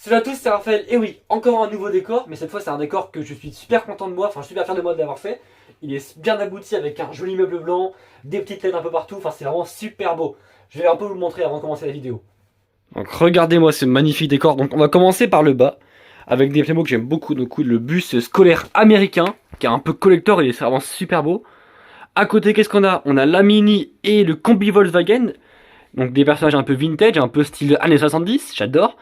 Salut à tous, c'est Raphaël, et oui, encore un nouveau décor, mais cette fois c'est un décor que je suis super content de moi, enfin je suis super fier de moi de l'avoir fait. Il est bien abouti avec un joli meuble blanc, des petites LED un peu partout, enfin c'est vraiment super beau. Je vais un peu vous le montrer avant de commencer la vidéo. Donc regardez-moi ce magnifique décor, donc on va commencer par le bas, avec des Playmobil que j'aime beaucoup, donc le bus scolaire américain, qui est un peu collector, il est vraiment super beau. À côté qu'est-ce qu'on a? On a la Mini et le combi Volkswagen, donc des personnages un peu vintage, un peu style années 70, j'adore.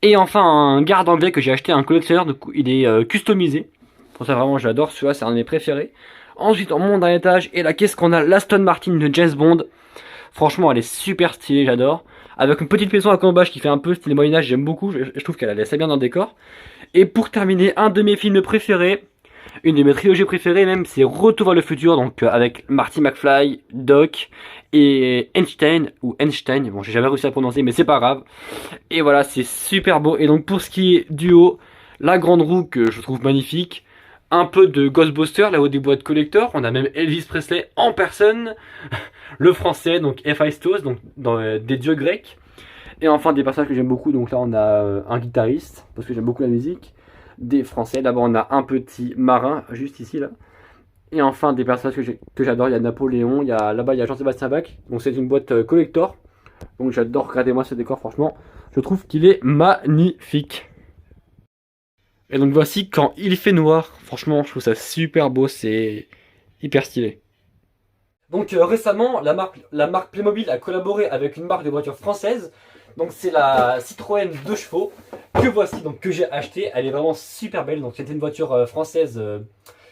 Et enfin un garde anglais que j'ai acheté à un collectionneur, donc il est customisé. Pour ça vraiment j'adore, celui-là c'est un de mes préférés. Ensuite on monte d'un étage et là qu'est-ce qu'on a? L'Aston Martin de James Bond. Franchement elle est super stylée, j'adore. Avec une petite maison à cambage qui fait un peu style Moyen-Âge, j'aime beaucoup, je trouve qu'elle allait assez bien dans le décor. Et pour terminer, un de mes films préférés, une de mes trilogies préférées même, c'est Retour vers le futur, donc avec Marty McFly, Doc et Einstein, ou Einstein, bon j'ai jamais réussi à prononcer mais c'est pas grave. Et voilà, c'est super beau. Et donc pour ce qui est du haut, la grande roue que je trouve magnifique, un peu de Ghostbusters, là-haut des boîtes collector, on a même Elvis Presley en personne, le français, donc Héphaïstos, donc dans des dieux grecs. Et enfin des personnages que j'aime beaucoup, donc là on a un guitariste, parce que j'aime beaucoup la musique, des français, là-bas on a un petit marin, juste ici là. Et enfin des personnages que j'adore, il y a Napoléon, là-bas il y a Jean-Sébastien Bach, donc c'est une boîte collector. Donc j'adore, regardez-moi ce décor, franchement, je trouve qu'il est magnifique. Et donc voici quand il fait noir, franchement je trouve ça super beau, c'est hyper stylé. Donc récemment, la marque Playmobil a collaboré avec une marque de voiture française. Donc c'est la Citroën 2 chevaux que voici, donc que j'ai acheté. Elle est vraiment super belle. Donc c'était une voiture française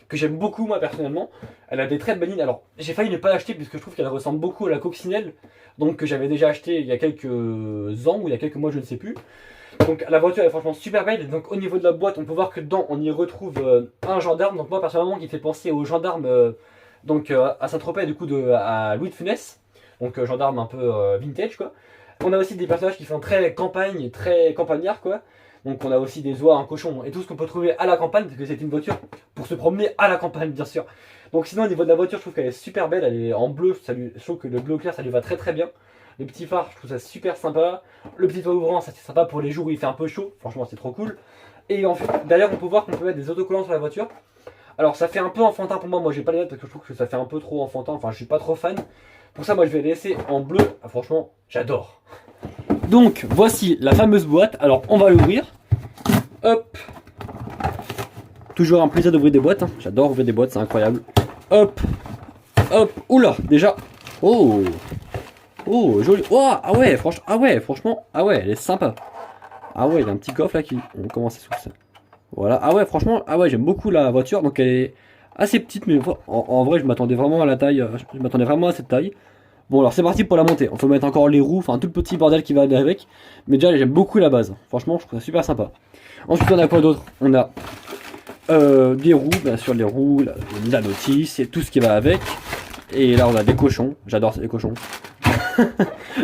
que j'aime beaucoup moi personnellement. Elle a des très belles lignes. Alors j'ai failli ne pas l'acheter puisque je trouve qu'elle ressemble beaucoup à la Coccinelle. Donc que j'avais déjà acheté il y a quelques ans ou il y a quelques mois, je ne sais plus. Donc la voiture est franchement super belle. Et donc au niveau de la boîte, on peut voir que dedans on y retrouve un gendarme. Donc moi personnellement qui fait penser au gendarme à Saint-Tropez, du coup à Louis de Funès. Donc gendarme un peu vintage quoi. On a aussi des personnages qui font très campagne, très campagnard quoi. Donc on a aussi des oies, un cochon et tout ce qu'on peut trouver à la campagne, parce que c'est une voiture pour se promener à la campagne bien sûr. Donc sinon au niveau de la voiture, je trouve qu'elle est super belle, elle est en bleu, je trouve que le bleu clair ça lui va très très bien. Les petits phares, je trouve ça super sympa. Le petit toit ouvrant, ça c'est sympa pour les jours où il fait un peu chaud, franchement c'est trop cool. Et en fait, d'ailleurs on peut voir qu'on peut mettre des autocollants sur la voiture. Alors ça fait un peu enfantin pour moi, je vais pas les mettre parce que je trouve que ça fait un peu trop enfantin, enfin je suis pas trop fan. Pour ça moi je vais les laisser en bleu, ah, franchement j'adore. Donc voici la fameuse boîte, alors on va l'ouvrir. Hop. Toujours un plaisir d'ouvrir des boîtes, hein. J'adore ouvrir des boîtes, c'est incroyable. Hop. Hop. Oula, déjà. Oh. Oh, joli. Oh, ah ouais, franchement, ah ouais, elle est sympa. Ah ouais, il y a un petit coffre là qui... On va commencer sous ça. Voilà, ah ouais, franchement, ah ouais, j'aime beaucoup la voiture, donc elle est assez petite, mais en vrai, je m'attendais vraiment à la taille, je m'attendais vraiment à cette taille. Bon, alors c'est parti pour la montée. On peut mettre encore les roues, enfin tout le petit bordel qui va aller avec. Mais déjà, j'aime beaucoup la base. Franchement, je trouve ça super sympa. Ensuite, on a quoi d'autre? On a des roues, bien sûr, les roues, la notice et tout ce qui va avec. Et là, on a des cochons. J'adore les cochons.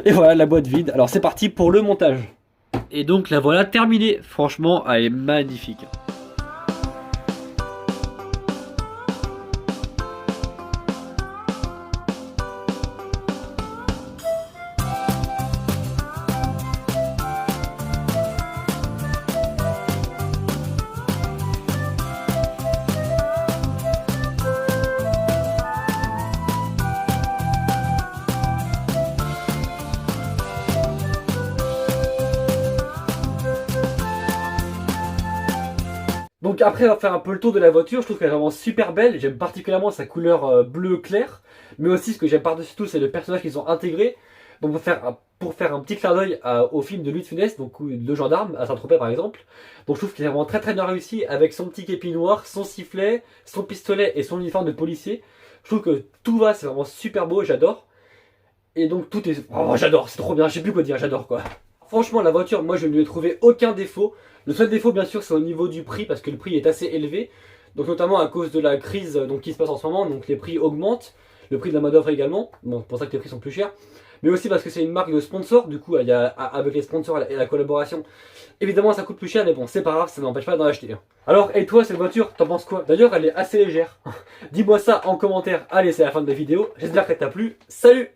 Et voilà, la boîte vide. Alors, c'est parti pour le montage. Et donc, la voilà terminée. Franchement, elle est magnifique. Donc après avoir fait un peu le tour de la voiture, je trouve qu'elle est vraiment super belle. J'aime particulièrement sa couleur bleu clair. Mais aussi ce que j'aime par-dessus tout, c'est le personnage qu'ils ont intégré. Donc pour faire un petit clin d'œil au film de Louis de Funès, donc Le Gendarme, à Saint-Tropez par exemple. Donc je trouve qu'il est vraiment très très bien réussi avec son petit képi noir, son sifflet, son pistolet et son uniforme de policier. Je trouve que tout va, c'est vraiment super beau, j'adore. Et donc tout est... Oh j'adore, c'est trop bien, je sais plus quoi dire, j'adore quoi. Franchement la voiture, moi je ne lui ai trouvé aucun défaut. Le seul défaut bien sûr c'est au niveau du prix parce que le prix est assez élevé. Donc notamment à cause de la crise qui se passe en ce moment, donc les prix augmentent. Le prix de la main d'œuvre également, bon, c'est pour ça que les prix sont plus chers. Mais aussi parce que c'est une marque de sponsor, du coup avec les sponsors et la collaboration, évidemment ça coûte plus cher mais bon c'est pas grave, ça n'empêche pas d'en acheter. Alors et toi cette voiture, t'en penses quoi? D'ailleurs elle est assez légère. Dis-moi ça en commentaire, allez c'est la fin de la vidéo, j'espère qu'elle t'a plu, salut!